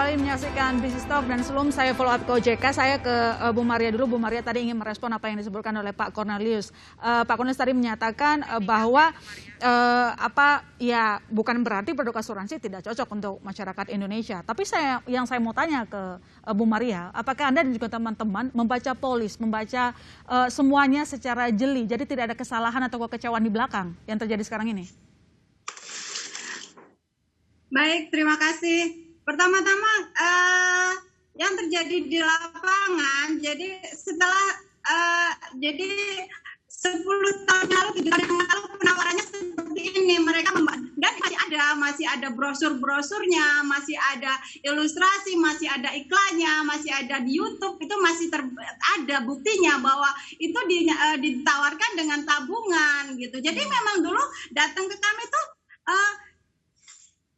kembali menyaksikan Business Talk dan sebelum saya follow up ke OJK, saya ke Bu Maria dulu. Bu Maria tadi ingin merespon apa yang disebutkan oleh Pak Cornelius. Pak Cornelius tadi menyatakan bahwa bukan berarti produk asuransi tidak cocok untuk masyarakat Indonesia. Tapi yang saya mau tanya ke Bu Maria, apakah Anda dan juga teman-teman membaca polis, membaca semuanya secara jeli, jadi tidak ada kesalahan atau kekecewaan di belakang yang terjadi sekarang ini? Baik, terima kasih. Pertama-tama yang terjadi di lapangan, jadi setelah 10 tahun lalu, 7 tahun yang lalu penawarannya seperti ini, mereka dan masih ada brosur-brosurnya, masih ada ilustrasi, masih ada iklannya, masih ada di YouTube, itu masih ada buktinya bahwa itu ditawarkan dengan tabungan gitu. Jadi memang dulu datang ke kami tuh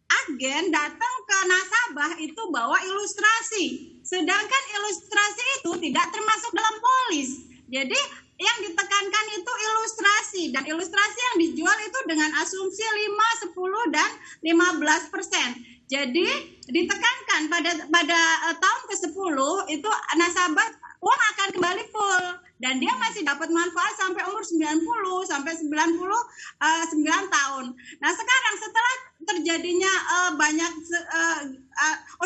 agen datang ke nasabah itu bawa ilustrasi, sedangkan ilustrasi itu tidak termasuk dalam polis. Jadi yang ditekankan itu ilustrasi, dan ilustrasi yang dijual itu dengan asumsi 5, 10, dan 15%. Jadi ditekankan pada tahun ke-10 itu nasabah uang akan kembali full dan dia masih dapat manfaat sampai umur 90 sampai 99 tahun. Nah, sekarang setelah terjadinya banyak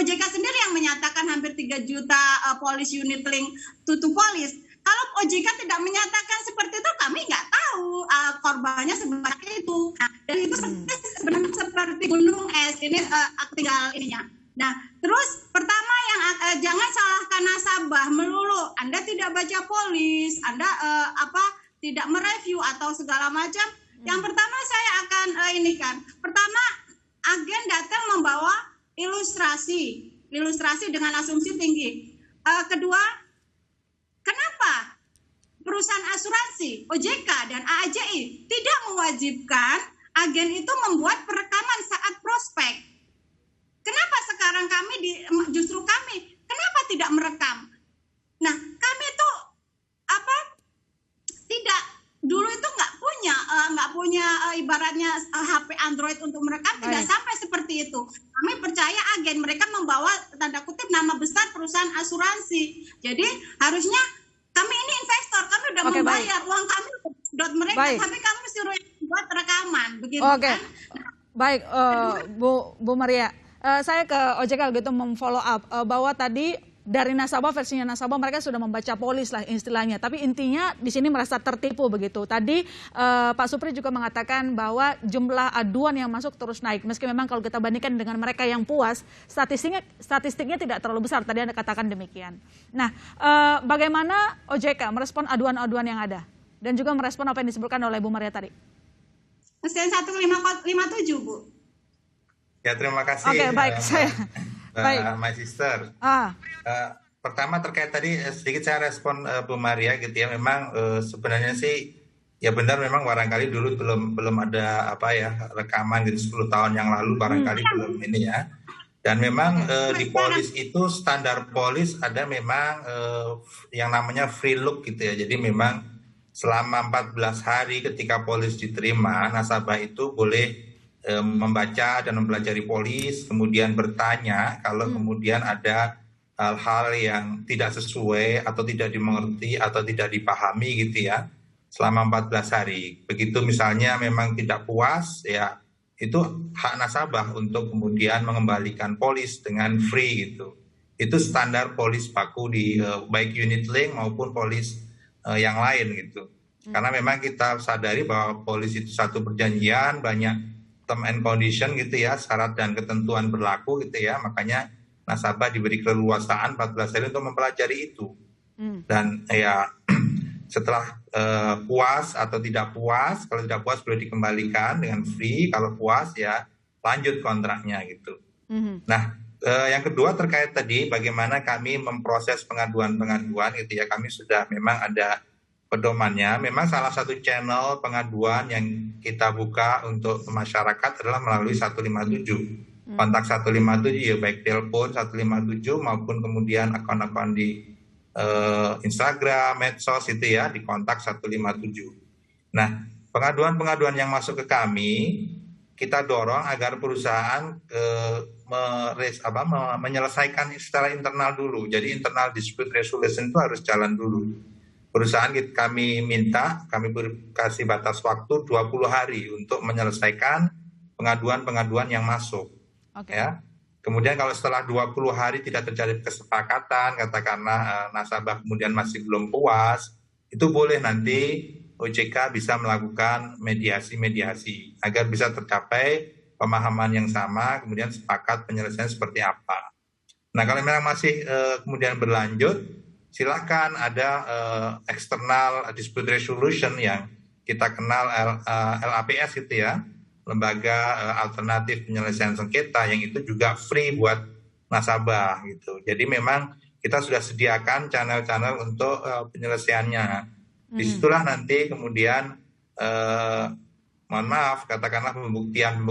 OJK sendiri yang menyatakan hampir 3 juta polis unit link to polis. Kalau OJK tidak menyatakan seperti itu, kami nggak tahu korbannya seperti itu. Nah, dan itu sebenarnya seperti gunung es. Ini tinggal ininya. Nah, terus pertama yang jangan salahkan nasabah melulu. Anda tidak baca polis, Anda tidak mereview atau segala macam. Yang pertama saya akan pertama, agen datang membawa ilustrasi dengan asumsi tinggi. Kedua, kenapa perusahaan asuransi, OJK dan AAJI tidak mewajibkan agen itu membuat perekaman saat prospek? Kenapa sekarang justru kami tidak merekam? Nah, kami tuh tidak dulu itu nggak punya ibaratnya HP Android untuk merekam, tidak sampai seperti itu. Kami percaya agen mereka membawa tanda kutip nama besar perusahaan asuransi. Jadi harusnya kami ini investor, kami udah membayar uang kami dot mereka, tapi kami suruh buat rekaman, begitu kan? Baik, Bu Maria. Saya ke OJK gitu memfollow up bahwa tadi dari nasabah, versinya nasabah mereka sudah membaca polis lah istilahnya, tapi intinya di sini merasa tertipu begitu. Tadi Pak Supri juga mengatakan bahwa jumlah aduan yang masuk terus naik, meski memang kalau kita bandingkan dengan mereka yang puas, statistiknya tidak terlalu besar. Tadi Anda katakan demikian. Nah, bagaimana OJK merespon aduan-aduan yang ada dan juga merespon apa yang disebutkan oleh Bu Maria tadi? Mesin 1557, Bu. Ya, terima kasih. Oke, baik. My sister. Pertama terkait tadi sedikit saya respon Bu Maria gitu ya. Memang sebenarnya sih ya benar, memang barangkali dulu belum ada rekaman gitu 10 tahun yang lalu barangkali belum ini ya. Dan memang di polis itu standar polis ada memang yang namanya free look gitu ya. Jadi memang selama 14 hari ketika polis diterima, nasabah itu boleh membaca dan mempelajari polis, kemudian bertanya kalau kemudian ada hal-hal yang tidak sesuai atau tidak dimengerti atau tidak dipahami gitu ya, selama 14 hari. Begitu misalnya memang tidak puas ya, itu hak nasabah untuk kemudian mengembalikan polis dengan free gitu. Itu standar polis baku di baik unit link maupun polis yang lain gitu. Karena memang kita sadari bahwa polis itu satu perjanjian, banyak term and condition gitu ya, syarat dan ketentuan berlaku gitu ya, makanya nasabah diberi keleluasaan 14 hari untuk mempelajari itu. Dan ya setelah puas atau tidak puas, kalau tidak puas boleh dikembalikan dengan free, kalau puas ya lanjut kontraknya gitu. Nah, yang kedua terkait tadi bagaimana kami memproses pengaduan-pengaduan gitu ya, kami sudah memang ada pedomannya. Memang salah satu channel pengaduan yang kita buka untuk masyarakat adalah melalui 157. Kontak 157 ya, baik telepon 157 maupun kemudian akun-akun di Instagram, medsos itu ya, di kontak 157. Nah, pengaduan-pengaduan yang masuk ke kami, kita dorong agar perusahaan menyelesaikan secara internal dulu. Jadi internal dispute resolution itu harus jalan dulu. Perusahaan kami kasih batas waktu 20 hari untuk menyelesaikan pengaduan-pengaduan yang masuk. Ya. Kemudian kalau setelah 20 hari tidak terjadi kesepakatan, katakanlah nasabah kemudian masih belum puas, itu boleh nanti OJK bisa melakukan mediasi-mediasi agar bisa tercapai pemahaman yang sama, kemudian sepakat penyelesaian seperti apa. Nah, kalau memang masih kemudian berlanjut, silakan ada external dispute resolution yang kita kenal LAPS itu ya, lembaga alternatif penyelesaian sengketa, yang itu juga free buat nasabah gitu. Jadi memang kita sudah sediakan channel-channel untuk penyelesaiannya. Disitulah nanti kemudian mohon maaf, katakanlah pembuktian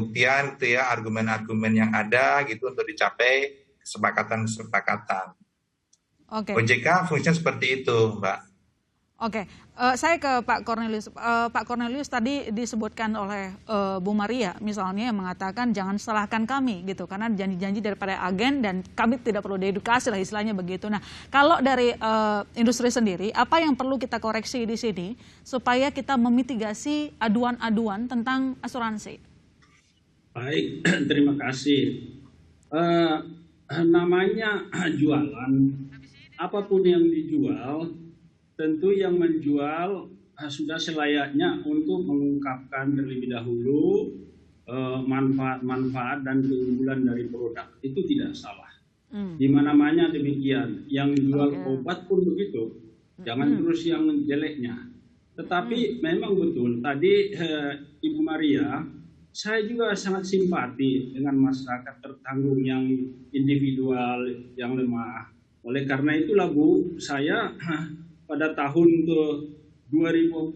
itu ya, argumen-argumen yang ada gitu untuk dicapai kesepakatan. OJK fungsinya seperti itu, Mbak. Saya ke Pak Cornelius. Pak Cornelius tadi disebutkan oleh Bu Maria misalnya yang mengatakan jangan salahkan kami gitu karena janji-janji daripada agen dan kami tidak perlu diedukasi lah istilahnya begitu. Nah, kalau dari industri sendiri apa yang perlu kita koreksi di sini supaya kita memitigasi aduan-aduan tentang asuransi? Baik, terima kasih. Namanya jualan, apapun yang dijual, tentu yang menjual sudah selayaknya untuk mengungkapkan terlebih dahulu manfaat-manfaat dan keunggulan dari produk. Itu tidak salah. Di mana-mana demikian. Yang jual obat pun begitu. Jangan terus yang jeleknya. Tetapi memang betul, tadi Ibu Maria, saya juga sangat simpati dengan masyarakat tertanggung yang individual, yang lemah. Oleh karena itulah Bu, saya pada tahun 2004-2005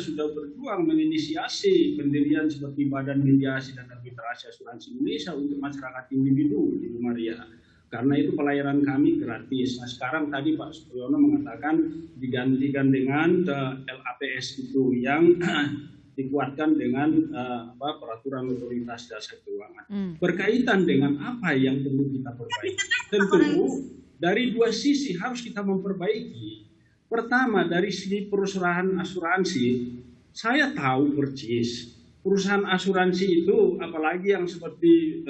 sudah berjuang menginisiasi pendirian seperti Badan Mediasi dan Arbitrase Asuransi Indonesia untuk masyarakat individu, Ibu Maria. Karena itu pelayanan kami gratis. Nah, sekarang tadi Pak Supriyono mengatakan digantikan dengan LAPS itu yang dikuatkan dengan peraturan otoritas jasa keuangan. Berkaitan dengan apa yang perlu kita perbaiki. Tentu dari dua sisi harus kita memperbaiki. Pertama, dari segi perusahaan asuransi, saya tahu persis perusahaan asuransi itu, apalagi yang seperti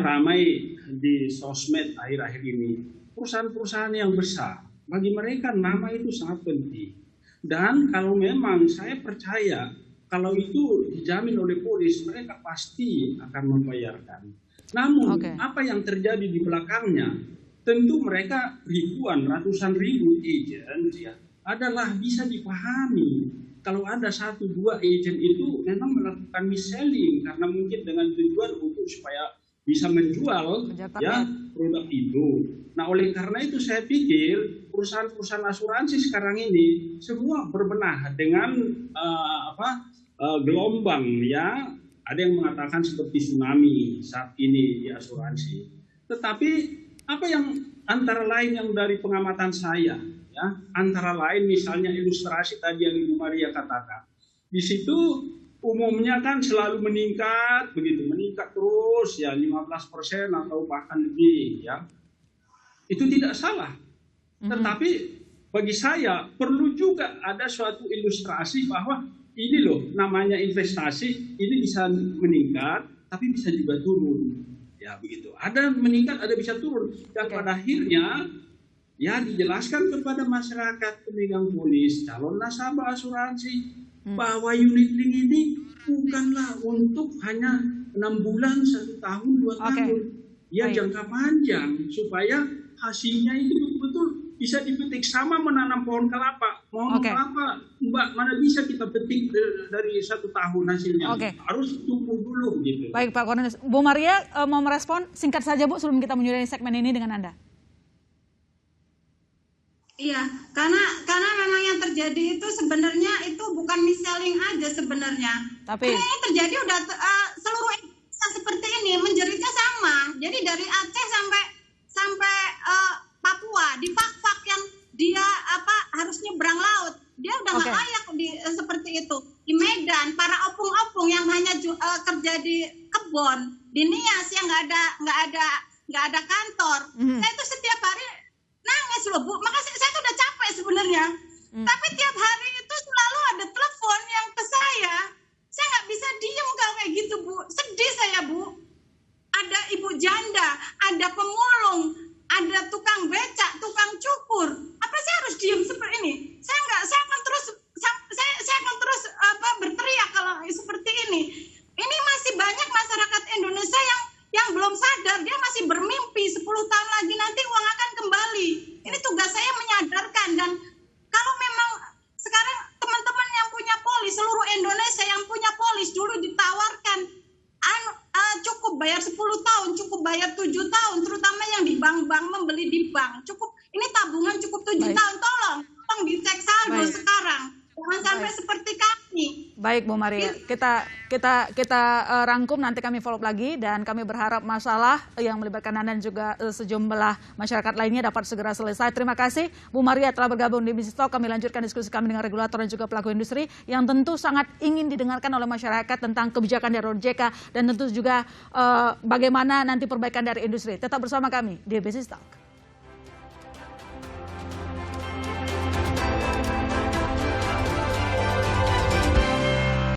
ramai di sosmed akhir-akhir ini, perusahaan-perusahaan yang besar, bagi mereka nama itu sangat penting. Dan kalau memang saya percaya kalau itu dijamin oleh polis, mereka pasti akan membayarkan. Namun apa yang terjadi di belakangnya? Tentu mereka ribuan, ratusan ribu agent ya, adalah bisa dipahami. Kalau ada 1-2 agent itu memang melakukan mis-selling karena mungkin dengan tujuan untuk supaya bisa menjual ya produk itu. Nah, oleh karena itu saya pikir perusahaan-perusahaan asuransi sekarang ini semua berbenah dengan gelombang ya. Ada yang mengatakan seperti tsunami saat ini di asuransi. Tetapi apa yang antara lain yang dari pengamatan saya, ya, antara lain misalnya ilustrasi tadi yang Ibu Maria katakan, di situ umumnya kan selalu meningkat, begitu meningkat terus, ya 15% atau bahkan lebih, ya, itu tidak salah. Tetapi bagi saya perlu juga ada suatu ilustrasi bahwa ini loh namanya investasi, ini bisa meningkat, tapi bisa juga turun. Ya begitu, ada meningkat, ada bisa turun. Dan pada akhirnya ya dijelaskan kepada masyarakat pemegang polis, calon nasabah asuransi bahwa unit link ini bukanlah untuk hanya 6 bulan, 1 tahun, 2 tahun. Ya jangka panjang supaya hasilnya itu betul-betul bisa dipetik, sama menanam pohon kelapa. Pohon kelapa, Mbak, mana bisa kita petik dari 1 tahun hasilnya? Harus tumbuh dulu gitu. Baik Pak Cornelius, Bu Maria mau merespon singkat saja Bu sebelum kita menyudahi segmen ini dengan Anda. Iya, karena memang yang terjadi itu sebenarnya itu bukan mis-selling aja sebenarnya. Tapi karena yang terjadi udah seluruh Indonesia seperti ini, menjeritnya sama. Jadi dari Aceh sampai Papua, di fak-fak yang dia harus nyebrang laut, dia udah nggak layak seperti itu. Di Medan, para opung-opung yang hanya kerja di kebun, di Nias loh Bu. Makanya saya tuh udah capek sebenarnya. Tapi tiap hari itu selalu ada telepon yang ke saya. Saya nggak bisa diem kalau kayak gitu Bu. Sedih saya Bu. Ada ibu janda, ada pemulung, ada tukang becak, tukang cukur. Apa saya harus diem seperti ini? Saya akan terus berteriak kalau seperti ini. Ini masih banyak masyarakat Indonesia yang belum sadar, dia masih bermimpi 10 tahun lagi nanti uang akan kembali. Ini tugas saya menyadarkan, dan kalau memang sekarang teman-teman yang punya polis, seluruh Indonesia yang punya polis dulu ditawarkan cukup bayar 10 tahun, cukup bayar 7 tahun, terutama yang di bank-bank, membeli di bank. Cukup ini tabungan cukup 7 tahun, tolong dicek saldo sekarang. Jangan sampai seperti kami. Baik Bu Maria, kita rangkum, nanti kami follow up lagi, dan kami berharap masalah yang melibatkan Anda dan juga sejumlah masyarakat lainnya dapat segera selesai. Terima kasih Bu Maria telah bergabung di Business Talk. Kami lanjutkan diskusi kami dengan regulator dan juga pelaku industri yang tentu sangat ingin didengarkan oleh masyarakat tentang kebijakan dari OJK dan tentu juga bagaimana nanti perbaikan dari industri. Tetap bersama kami di Business Talk.